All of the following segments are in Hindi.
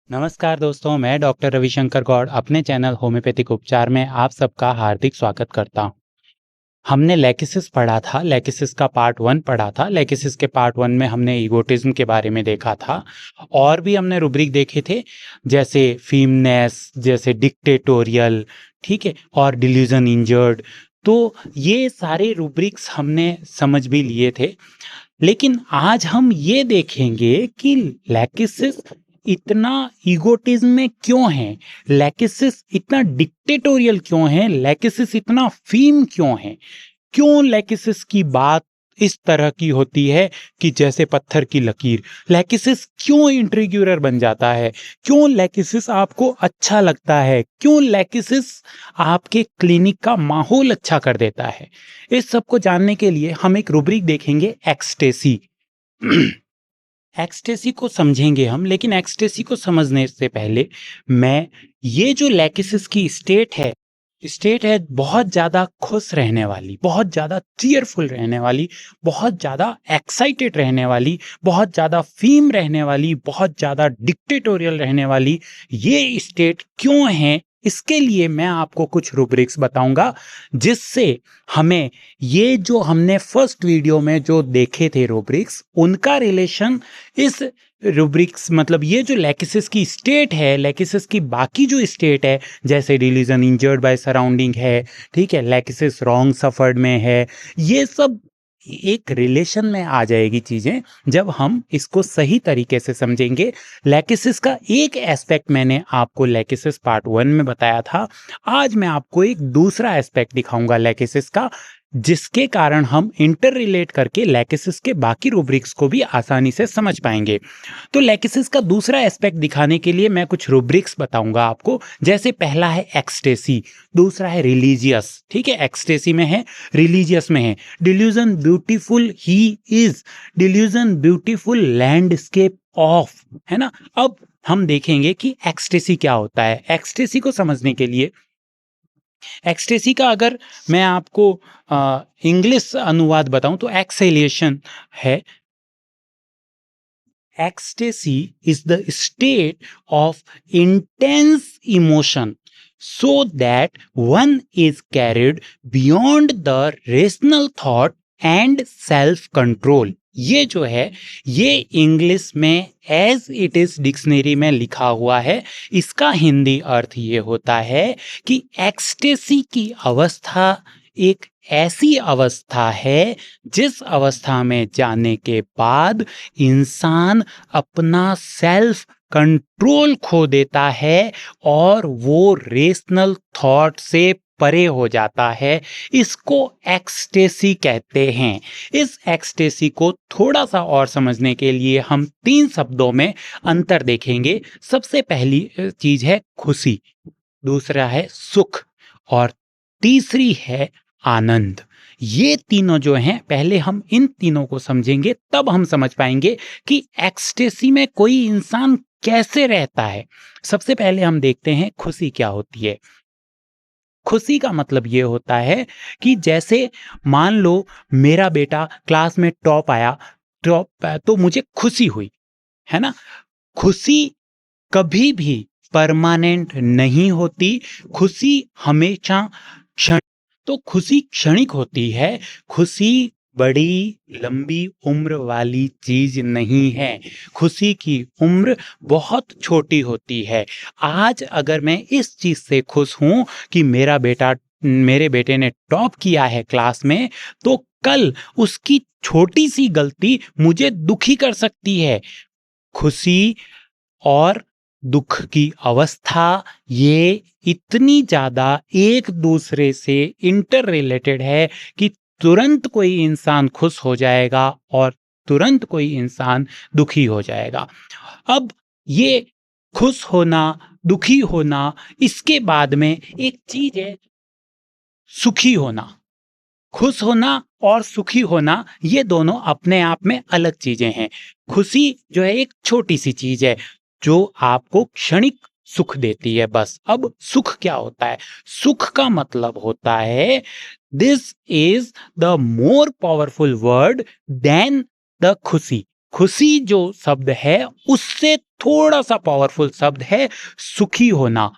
नमस्कार दोस्तों, मैं डॉक्टर रविशंकर गौड़ अपने चैनल होम्योपैथिक उपचार में आप सबका हार्दिक स्वागत करता हूं। हमने लेकिसिस पढ़ा था, लेकिसिस का पार्ट 1 पढ़ा था। लेकिसिस के पार्ट 1 में हमने ईगोटिज्म के बारे में देखा था और भी हमने रूब्रिक देखे थे, जैसे फीमनेस, जैसे डिक्टेटोरियल, ठीक है, और डिल्यूजन इंजर्ड। तो ये सारे रूब्रिक्स हमने समझ भी लिए थे, लेकिन आज हम ये देखेंगे कि लैकिसिस इतना ईगोटिज्म में क्यों है, लैकिसिस इतना डिक्टेटोरियल क्यों है, लैकिसिस इतना फीम क्यों है, क्यों लैकिसिस की बात इस तरह की होती है कि जैसे पत्थर की लकीर। लैकिसिस क्यों इंट्रिग्यूरर बन जाता है, क्यों लैकिसिस आपको अच्छा लगता है, क्यों लैकिसिस आपके क्लिनिक का माहौल अच्छा कर देता है। इस सब को जानने के लिए हम एक रूब्रिक देखेंगे, एक्सटेसी। एक्सटेसी को समझेंगे हम, लेकिन एक्सटेसी को समझने से पहले मैं ये जो लैकिसिस की स्टेट है बहुत ज़्यादा खुश रहने वाली, बहुत ज़्यादा चीयरफुल रहने वाली, बहुत ज़्यादा एक्साइटेड रहने वाली, बहुत ज़्यादा फीम रहने वाली, बहुत ज़्यादा डिक्टेटोरियल रहने वाली, ये स्टेट क्यों है, इसके लिए मैं आपको कुछ रूब्रिक्स बताऊंगा, जिससे हमें ये जो हमने फर्स्ट वीडियो में जो देखे थे रूब्रिक्स, उनका रिलेशन इस रूब्रिक्स, मतलब ये जो लैकिसिस की स्टेट है, लैकिसिस की बाकी जो स्टेट है, जैसे डिलीजन इंजर्ड बाय सराउंडिंग है, ठीक है, लैकिसिस रॉन्ग सफर्ड में है, ये सब एक रिलेशन में आ जाएगी चीजें जब हम इसको सही तरीके से समझेंगे। लैकिसिस का एक एस्पेक्ट मैंने आपको लैकिसिस पार्ट 1 में बताया था, आज मैं आपको एक दूसरा एस्पेक्ट दिखाऊंगा लैकिसिस का, जिसके कारण हम इंटर रिलेट करके लैकिसिस के बाकी रूब्रिक्स को भी आसानी से समझ पाएंगे। तो लैकिसिस का दूसरा एस्पेक्ट दिखाने के लिए मैं कुछ रूब्रिक्स बताऊंगा आपको, जैसे पहला है एक्सटेसी, दूसरा है रिलीजियस, ठीक है, एक्सटेसी में है, रिलीजियस में है, delusion beautiful he is, delusion beautiful landscape of, है ना। अब हम देखेंगे कि एक्सटेसी क्या होता है। एक्सटेसी को समझने के लिए, एक्सटेसी का अगर मैं आपको इंग्लिश अनुवाद बताऊं तो एक्सेलेशन है। Ecstasy is the state of intense emotion so that one is carried beyond the rational thought and self control। ये जो है, ये इंग्लिश में एज इट इज डिक्शनरी में लिखा हुआ है। इसका हिंदी अर्थ ये होता है कि एक्सटेसी की अवस्था एक ऐसी अवस्था है जिस अवस्था में जाने के बाद इंसान अपना सेल्फ कंट्रोल खो देता है और वो रेशनल थॉट से परे हो जाता है। इसको एक्सटेसी कहते हैं। इस एक्सटेसी को थोड़ा सा और समझने के लिए हम 3 शब्दों में अंतर देखेंगे। सबसे पहली चीज है खुशी, दूसरा है सुख और तीसरी है आनंद। ये तीनों जो हैं, पहले हम इन तीनों को समझेंगे, तब हम समझ पाएंगे कि एक्सटेसी में कोई इंसान कैसे रहता है। सबसे पहले हम देखते हैं खुशी क्या होती है। खुशी का मतलब ये होता है कि जैसे मान लो मेरा बेटा क्लास में टॉप तो मुझे खुशी हुई, है ना। खुशी कभी भी परमानेंट नहीं होती, खुशी हमेशा क्षण, तो खुशी क्षणिक होती है। खुशी बड़ी लंबी उम्र वाली चीज नहीं है, खुशी की उम्र बहुत छोटी होती है। आज अगर मैं इस चीज से खुश हूं कि मेरे बेटे ने टॉप किया है क्लास में, तो कल उसकी छोटी सी गलती मुझे दुखी कर सकती है। खुशी और दुख की अवस्था ये इतनी ज़्यादा एक दूसरे से इंटर रिलेटेड है कि तुरंत कोई इंसान खुश हो जाएगा और तुरंत कोई इंसान दुखी हो जाएगा। अब ये खुश होना, दुखी होना, इसके बाद में एक चीज है सुखी होना। खुश होना और सुखी होना ये दोनों अपने आप में अलग चीजें हैं। खुशी जो है एक छोटी सी चीज है जो आपको क्षणिक सुख देती है, बस। अब सुख क्या होता है? सुख का मतलब होता है, this is the more powerful word than the खुशी। खुशी जो शब्द है उससे थोड़ा सा पावरफुल शब्द है सुखी होना,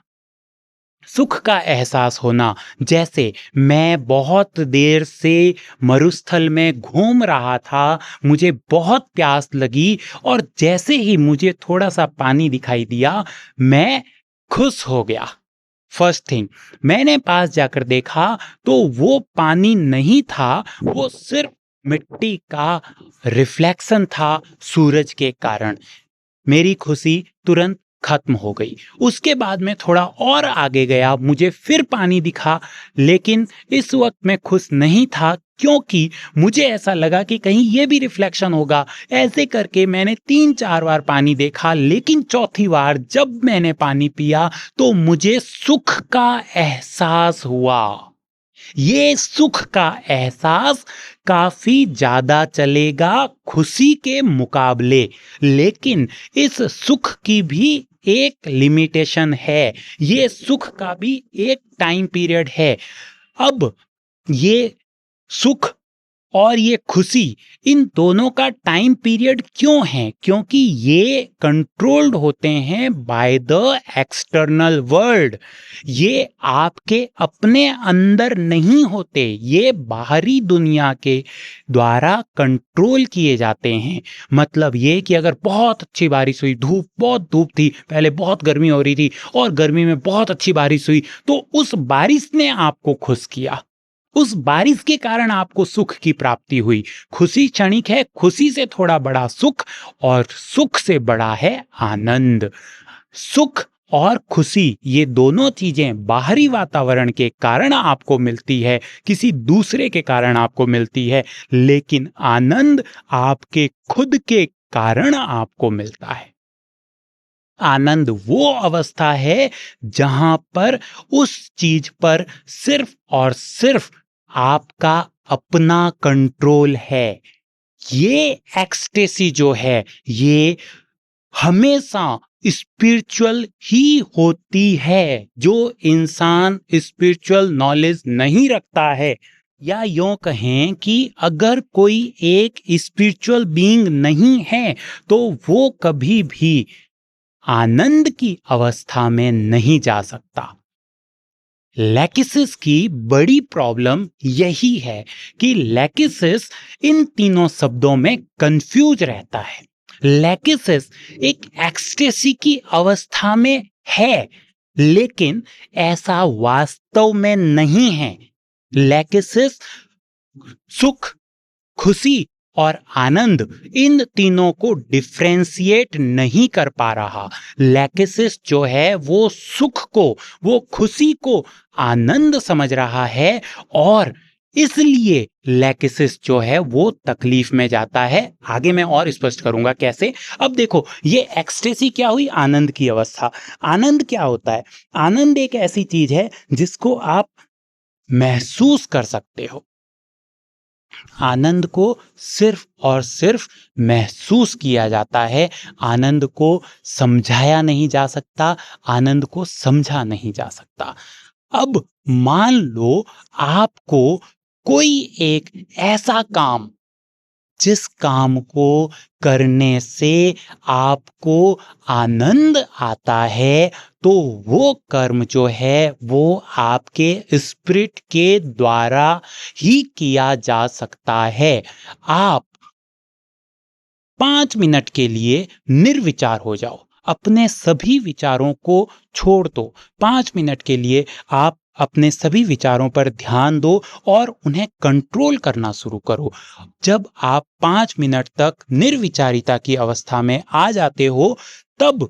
सुख का एहसास होना। जैसे मैं बहुत देर से मरुस्थल में घूम रहा था, मुझे बहुत प्यास लगी और जैसे ही मुझे थोड़ा सा पानी दिखाई दिया, मैं खुश हो गया। फर्स्ट थिंग, मैंने पास जाकर देखा तो वो पानी नहीं था, वो सिर्फ मिट्टी का रिफ्लेक्शन था सूरज के कारण। मेरी खुशी तुरंत खत्म हो गई। उसके बाद मैं थोड़ा और आगे गया, मुझे फिर पानी दिखा, लेकिन इस वक्त मैं खुश नहीं था क्योंकि मुझे ऐसा लगा कि कहीं ये भी रिफ्लेक्शन होगा। ऐसे करके मैंने 3-4 बार पानी देखा, लेकिन चौथी बार जब मैंने पानी पिया तो मुझे सुख का एहसास हुआ। ये सुख का एहसास काफी ज्यादा चलेगा खुशी के मुकाबले, लेकिन इस सुख की भी एक लिमिटेशन है। ये सुख का भी एक टाइम पीरियड है। अब ये सुख और ये खुशी, इन दोनों का टाइम पीरियड क्यों है? क्योंकि ये कंट्रोल्ड होते हैं बाय द एक्सटर्नल वर्ल्ड। ये आपके अपने अंदर नहीं होते, ये बाहरी दुनिया के द्वारा कंट्रोल किए जाते हैं। मतलब ये कि अगर बहुत अच्छी बारिश हुई, बहुत धूप थी, पहले बहुत गर्मी हो रही थी और गर्मी में बहुत अच्छी बारिश हुई, तो उस बारिश ने आपको खुश किया, उस बारिश के कारण आपको सुख की प्राप्ति हुई। खुशी क्षणिक है, खुशी से थोड़ा बड़ा सुख और सुख से बड़ा है आनंद। सुख और खुशी ये दोनों चीजें बाहरी वातावरण के कारण आपको मिलती है, किसी दूसरे के कारण आपको मिलती है, लेकिन आनंद आपके खुद के कारण आपको मिलता है। आनंद वो अवस्था है जहां पर उस चीज पर सिर्फ और सिर्फ आपका अपना कंट्रोल है। ये एक्सटेसी जो है, ये हमेशा स्पिरिचुअल ही होती है। जो इंसान स्पिरिचुअल नॉलेज नहीं रखता है, या यूं कहें कि अगर कोई एक स्पिरिचुअल बीइंग नहीं है, तो वो कभी भी आनंद की अवस्था में नहीं जा सकता। लैकिसिस की बड़ी प्रॉब्लम यही है कि लैकिसिस इन तीनों शब्दों में कंफ्यूज रहता है। लैकिसिस एक एक्सटेसी की अवस्था में है, लेकिन ऐसा वास्तव में नहीं है। लैकिसिस सुख, खुशी और आनंद, इन तीनों को डिफ्रेंशिएट नहीं कर पा रहा। लैकिसिस जो है वो सुख को, वो खुशी को आनंद समझ रहा है, और इसलिए लैकिसिस जो है वो तकलीफ में जाता है। आगे मैं और स्पष्ट करूंगा कैसे। अब देखो, ये एक्सटेसी क्या हुई? आनंद की अवस्था। आनंद क्या होता है? आनंद एक ऐसी चीज है जिसको आप महसूस कर सकते हो। आनंद को सिर्फ और सिर्फ महसूस किया जाता है। आनंद को समझाया नहीं जा सकता, आनंद को समझा नहीं जा सकता। अब मान लो आपको कोई एक ऐसा काम, जिस काम को करने से आपको आनंद आता है, तो वो कर्म जो है वो आपके स्पिरिट के द्वारा ही किया जा सकता है। आप 5 मिनट के लिए निर्विचार हो जाओ, अपने सभी विचारों को छोड़ दो। 5 मिनट के लिए आप अपने सभी विचारों पर ध्यान दो और उन्हें कंट्रोल करना शुरू करो। जब आप 5 मिनट तक निर्विचारिता की अवस्था में आ जाते हो, तब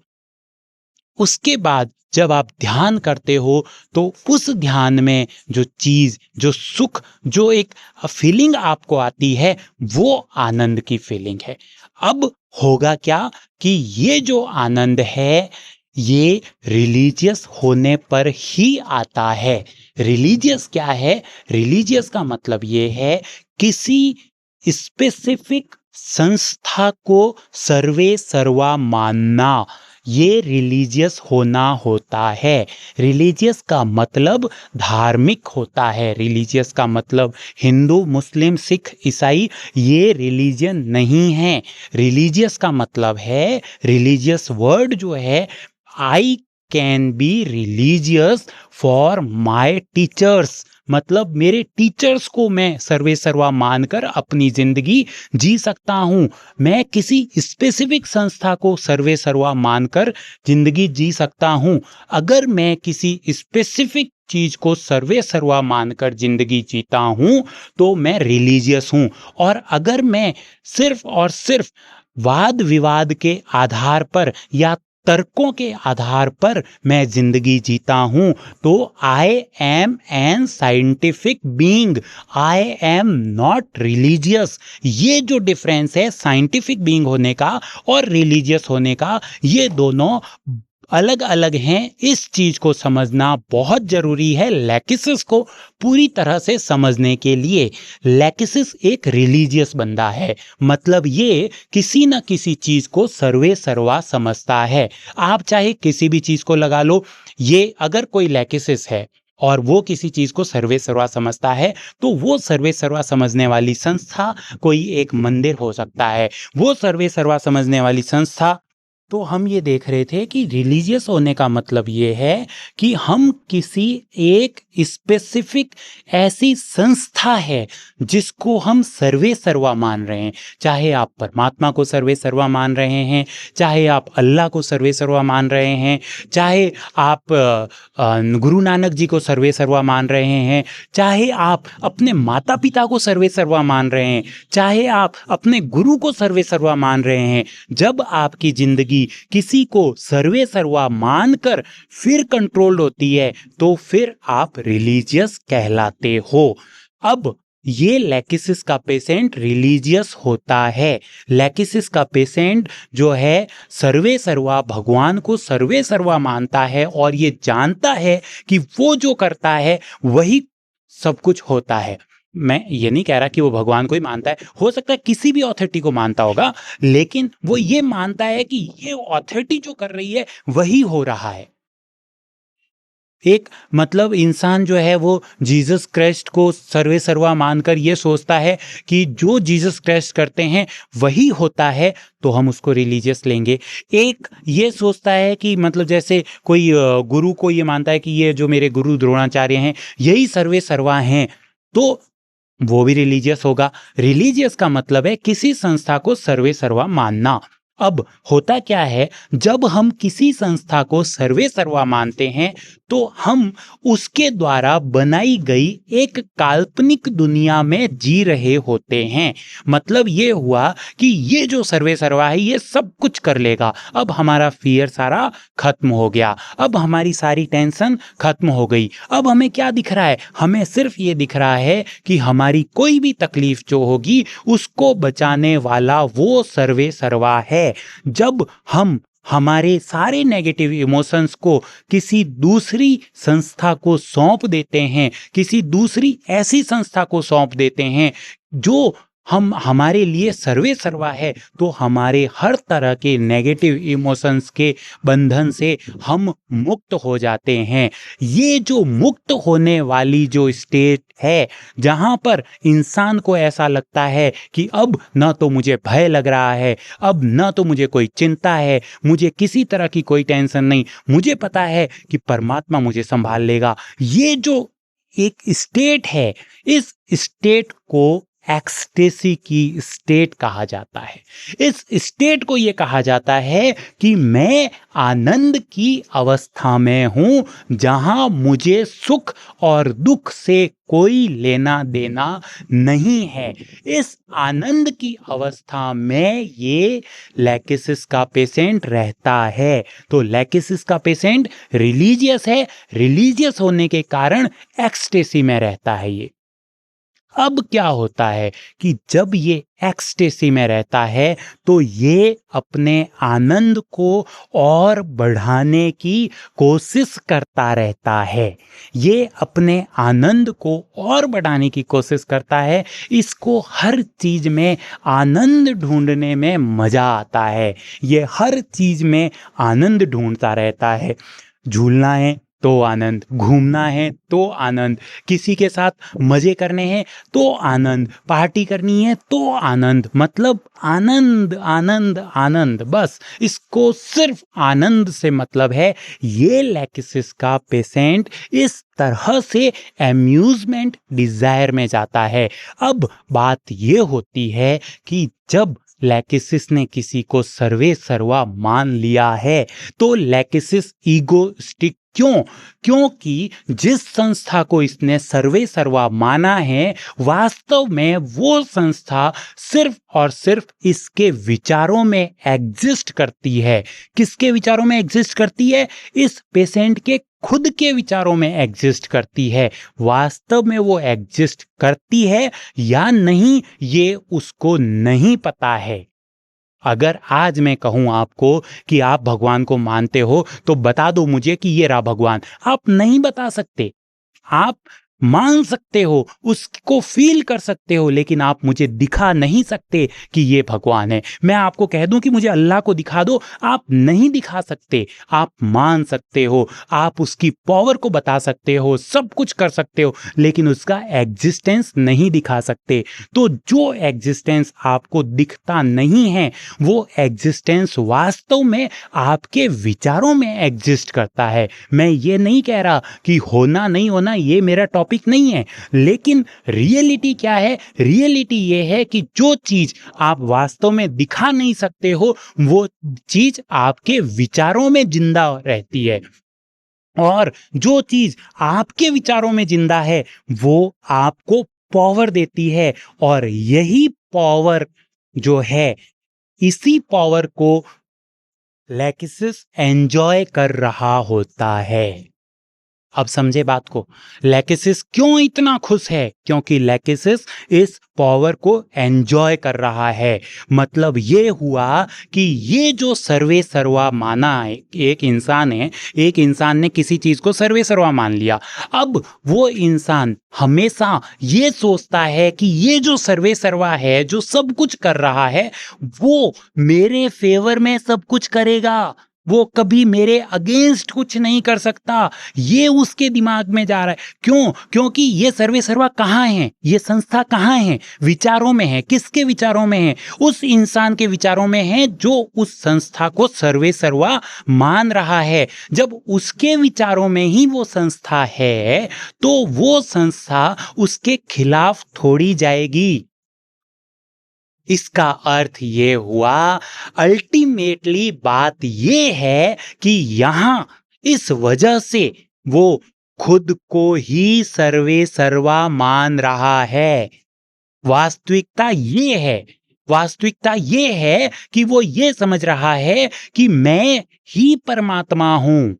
उसके बाद जब आप ध्यान करते हो, तो उस ध्यान में जो चीज, जो सुख, जो एक फीलिंग आपको आती है, वो आनंद की फीलिंग है। अब होगा क्या कि ये जो आनंद है, ये रिलीजियस होने पर ही आता है। रिलीजियस क्या है? रिलीजियस का मतलब ये है किसी स्पेसिफिक संस्था को सर्वे सर्वा मानना, ये रिलीजियस होना होता है। रिलीजियस का मतलब धार्मिक होता है। रिलीजियस का मतलब हिंदू, मुस्लिम, सिख, ईसाई, ये रिलीजन नहीं है। रिलीजियस का मतलब है, रिलीजियस वर्ड जो है, I can be religious for my teachers, मतलब मेरे टीचर्स को मैं सर्वे सर्वा मानकर अपनी जिंदगी जी सकता हूं। मैं किसी स्पेसिफिक संस्था को सर्वे सर्वा मानकर जिंदगी जी सकता हूं। अगर मैं किसी स्पेसिफिक चीज को सर्वे सर्वा मानकर जिंदगी जीता हूं तो मैं रिलीजियस हूं। और अगर मैं सिर्फ और सिर्फ वाद विवाद के आधार पर या तर्कों के आधार पर मैं जिंदगी जीता हूं तो I am an scientific being, I am not religious. ये जो डिफरेंस है साइंटिफिक बीइंग होने का और रिलीजियस होने का, ये दोनों अलग अलग हैं। इस चीज को समझना बहुत जरूरी है लैकिसिस को पूरी तरह से समझने के लिए। लैकिसिस एक रिलीजियस बंदा है, मतलब ये किसी न किसी चीज को सर्वे सर्वा समझता है। आप चाहे किसी भी चीज को लगा लो, ये अगर कोई लैकिसिस है और वो किसी चीज को सर्वे सर्वा समझता है तो वो सर्वे सर्वा समझने वाली संस्था कोई एक मंदिर हो सकता है। वो सर्वे सर्वा समझने वाली संस्था, तो हम ये देख रहे थे कि रिलीजियस होने का मतलब ये है कि हम किसी एक स्पेसिफिक ऐसी संस्था है जिसको हम सर्वे सर्वा मान रहे हैं। चाहे आप परमात्मा को सर्वे सर्वा मान रहे हैं, चाहे आप अल्लाह को सर्वे सर्वा मान रहे हैं, चाहे आप गुरु नानक जी को सर्वे सर्वा मान रहे हैं, चाहे आप अपने माता पिता को सर्वे सर्वा मान रहे हैं, चाहे आप अपने गुरु को सर्वे सर्वा मान रहे हैं। जब आपकी जिंदगी किसी को सर्वे सर्वा मानकर फिर कंट्रोल्ड होती है तो फिर आप रिलीजियस कहलाते हो। अब ये लैकिसिस का पेशेंट रिलीजियस होता है। लैकिसिस का पेशेंट जो है सर्वे सर्वा भगवान को सर्वे सर्वा मानता है और ये जानता है कि वो जो करता है वही सब कुछ होता है। मैं ये नहीं कह रहा कि वो भगवान को ही मानता है, हो सकता है किसी भी अथॉरिटी को मानता होगा, लेकिन वो ये मानता है कि ये अथॉरिटी जो कर रही है वही हो रहा है। एक मतलब इंसान जो है वो जीसस क्राइस्ट को सर्वे सर्वा मानकर ये सोचता है कि जो जीसस क्राइस्ट करते हैं वही होता है, तो हम उसको रिलीजियस लेंगे। एक ये सोचता है कि मतलब जैसे कोई गुरु को ये मानता है कि ये जो मेरे गुरु द्रोणाचार्य हैं यही सर्वे सर्वा हैं, तो वो भी रिलीजियस होगा। रिलीजियस का मतलब है किसी संस्था को सर्वे सर्वा मानना। अब होता क्या है, जब हम किसी संस्था को सर्वे सर्वा मानते हैं तो हम उसके द्वारा बनाई गई एक काल्पनिक दुनिया में जी रहे होते हैं। मतलब ये हुआ कि ये जो सर्वे सर्वा है ये सब कुछ कर लेगा। अब हमारा फियर सारा खत्म हो गया, अब हमारी सारी टेंशन खत्म हो गई। अब हमें क्या दिख रहा है, हमें सिर्फ ये दिख रहा है कि हमारी कोई भी तकलीफ जो होगी उसको बचाने वाला वो सर्वे सर्वा है। जब हम हमारे सारे नेगेटिव इमोशंस को किसी दूसरी संस्था को सौंप देते हैं, किसी दूसरी ऐसी संस्था को सौंप देते हैं जो हम हमारे लिए सर्वे सर्वा है, तो हमारे हर तरह के नेगेटिव इमोशंस के बंधन से हम मुक्त हो जाते हैं। ये जो मुक्त होने वाली जो स्टेट है, जहाँ पर इंसान को ऐसा लगता है कि अब ना तो मुझे भय लग रहा है, अब ना तो मुझे कोई चिंता है, मुझे किसी तरह की कोई टेंशन नहीं, मुझे पता है कि परमात्मा मुझे संभाल लेगा। ये जो एक स्टेट है, इस स्टेट को एक्सटेसी की स्टेट कहा जाता है। इस स्टेट को यह कहा जाता है कि मैं आनंद की अवस्था में हूं, जहां मुझे सुख और दुख से कोई लेना देना नहीं है। इस आनंद की अवस्था में ये लैकिसिस का पेशेंट रहता है। तो लैकिसिस का पेशेंट रिलीजियस है, रिलीजियस होने के कारण एक्सटेसी में रहता है ये। अब क्या होता है कि जब ये एक्सटेसी में रहता है तो ये अपने आनंद को और बढ़ाने की कोशिश करता रहता है। ये अपने आनंद को और बढ़ाने की कोशिश करता है। इसको हर चीज में आनंद ढूंढने में मजा आता है। ये हर चीज में आनंद ढूंढता रहता है। झूलना है तो आनंद, घूमना है तो आनंद, किसी के साथ मजे करने हैं तो आनंद, पार्टी करनी है तो आनंद, मतलब आनंद आनंद आनंद, बस इसको सिर्फ आनंद से मतलब है। ये लैकिसिस का पेशेंट इस तरह से एम्यूजमेंट डिजायर में जाता है। अब बात ये होती है कि जब लैकिसिस ने किसी को सर्वे सर्वा मान लिया है तो लैकिसिस ईगोस्टिक क्यों? क्योंकि जिस संस्था को इसने सर्वे सर्वा माना है वास्तव में वो संस्था सिर्फ और सिर्फ इसके विचारों में एग्जिस्ट करती है। किसके विचारों में एग्जिस्ट करती है? इस पेशेंट के खुद के विचारों में एग्जिस्ट करती है। वास्तव में वो एग्जिस्ट करती है या नहीं ये उसको नहीं पता है। अगर आज मैं कहूं आपको कि आप भगवान को मानते हो तो बता दो मुझे कि ये रहा भगवान, आप नहीं बता सकते। आप मान सकते हो, उसको फील कर सकते हो, लेकिन आप मुझे दिखा नहीं सकते कि ये भगवान है। मैं आपको कह दूं कि मुझे अल्लाह को दिखा दो, आप नहीं दिखा सकते। आप मान सकते हो, आप उसकी पावर को बता सकते हो, सब कुछ कर सकते हो, लेकिन उसका एग्जिस्टेंस नहीं दिखा सकते। तो जो एग्जिस्टेंस आपको दिखता नहीं है वो एग्जिस्टेंस वास्तव में आपके विचारों में एग्जिस्ट करता है। मैं ये नहीं कह रहा कि होना नहीं होना ये मेरा टॉपिक नहीं है, लेकिन रियलिटी क्या है? रियलिटी ये है कि जो चीज आप वास्तव में दिखा नहीं सकते हो वो चीज आपके विचारों में जिंदा रहती है, और जो चीज आपके विचारों में जिंदा है वो आपको पावर देती है। और यही पावर जो है, इसी पावर को लैकिसिस एंजॉय कर रहा होता है। अब समझे बात को। लैकिसिस क्यों इतना खुश है? क्योंकि लैकिसिस इस पावर को एंजॉय कर रहा है। मतलब ये हुआ कि ये जो सर्वे सर्वा माना है, एक इंसान है, एक इंसान ने किसी चीज को सर्वे सर्वा मान लिया। अब वो इंसान हमेशा ये सोचता है कि ये जो सर्वे सर्वा है, जो सब कुछ कर रहा है, वो मेरे फेवर में सब कुछ करेगा, वो कभी मेरे अगेंस्ट कुछ नहीं कर सकता। ये उसके दिमाग में जा रहा है। क्यों? क्योंकि ये सर्वे सर्वा कहाँ है? ये संस्था कहाँ है? विचारों में है। किसके विचारों में है? उस इंसान के विचारों में है जो उस संस्था को सर्वे सर्वा मान रहा है। जब उसके विचारों में ही वो संस्था है तो वो संस्था उसके खिलाफ थोड़ी जाएगी। इसका अर्थ ये हुआ, अल्टीमेटली बात ये है कि यहां इस वजह से वो खुद को ही सर्वे सर्वा मान रहा है। वास्तविकता ये है, वास्तविकता ये है कि वो ये समझ रहा है कि मैं ही परमात्मा हूं,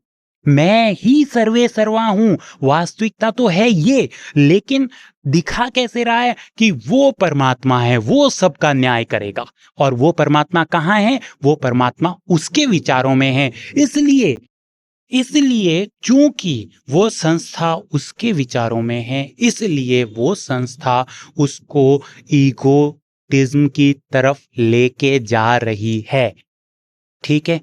मैं ही सर्वे सर्वा हूं। वास्तविकता तो है ये, लेकिन दिखा कैसे रहा है कि वो परमात्मा है, वो सबका न्याय करेगा। और वो परमात्मा कहाँ है? वो परमात्मा उसके विचारों में है। इसलिए इसलिए चूंकि वो संस्था उसके विचारों में है, इसलिए वो संस्था उसको ईगोटिज्म की तरफ लेके जा रही है। ठीक है?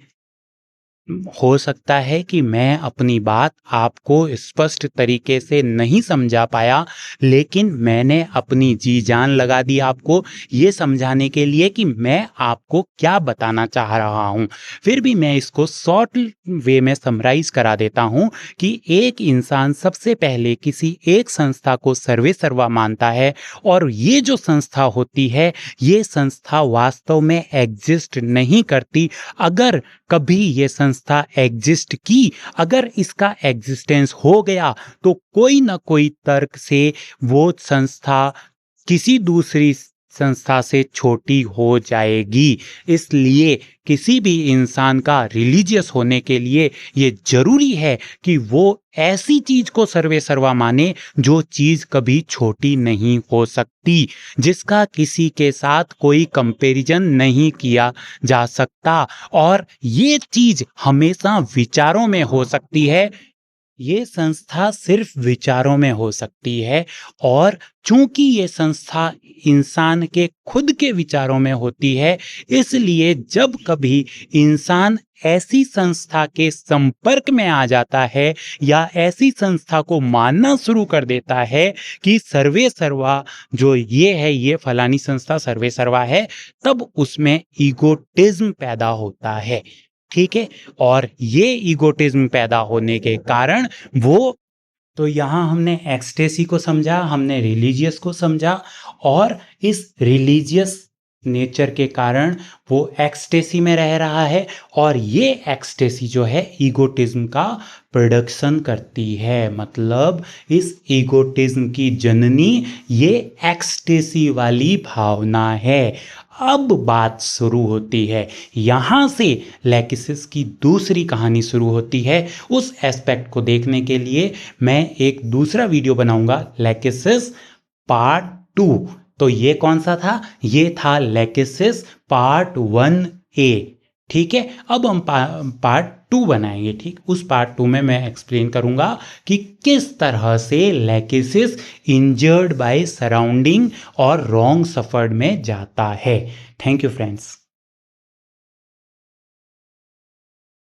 हो सकता है कि मैं अपनी बात आपको स्पष्ट तरीके से नहीं समझा पाया, लेकिन मैंने अपनी जी जान लगा दी आपको ये समझाने के लिए कि मैं आपको क्या बताना चाह रहा हूं। फिर भी मैं इसको शॉर्ट वे में समराइज करा देता हूं कि एक इंसान सबसे पहले किसी एक संस्था को सर्वे सर्वा मानता है, और ये जो संस्था होती है ये संस्था वास्तव में एग्जिस्ट नहीं करती। अगर कभी ये संस्था एग्जिस्ट की, अगर इसका एग्जिस्टेंस हो गया, तो कोई ना कोई तर्क से वो संस्था किसी दूसरी संस्था से छोटी हो जाएगी। इसलिए किसी भी इंसान का रिलीजियस होने के लिए ये जरूरी है कि वो ऐसी चीज को सर्वे सर्वा माने जो चीज कभी छोटी नहीं हो सकती, जिसका किसी के साथ कोई कंपैरिजन नहीं किया जा सकता, और ये चीज हमेशा विचारों में हो सकती है। ये संस्था सिर्फ विचारों में हो सकती है, और चूंकि ये संस्था इंसान के खुद के विचारों में होती है, इसलिए जब कभी इंसान ऐसी संस्था के संपर्क में आ जाता है या ऐसी संस्था को मानना शुरू कर देता है कि सर्वे सर्वा जो ये है, ये फलानी संस्था सर्वे सर्वा है, तब उसमें ईगोटिज्म पैदा होता है। ठीक है, और ये ईगोटिज्म पैदा होने के कारण वो, तो यहाँ हमने एक्सटेसी को समझा, हमने रिलीजियस को समझा, और इस रिलीजियस नेचर के कारण वो एक्सटेसी में रह रहा है, और ये एक्सटेसी जो है ईगोटिज्म का प्रोडक्शन करती है। मतलब इस ईगोटिज्म की जननी ये एक्सटेसी वाली भावना है। अब बात शुरू होती है, यहाँ से लैकिसिस की दूसरी कहानी शुरू होती है। उस एस्पेक्ट को देखने के लिए मैं एक दूसरा वीडियो बनाऊंगा, लैकिसिस पार्ट 2। तो ये कौन सा था? ये था लैकिसिस पार्ट 1A। ठीक है, अब हम पार्ट 2 बनाएंगे। ठीक, उस पार्ट 2 में मैं एक्सप्लेन करूंगा कि किस तरह से लैकिसिस इंजर्ड बाय सराउंडिंग और रॉन्ग सफर्ड में जाता है। Thank you friends.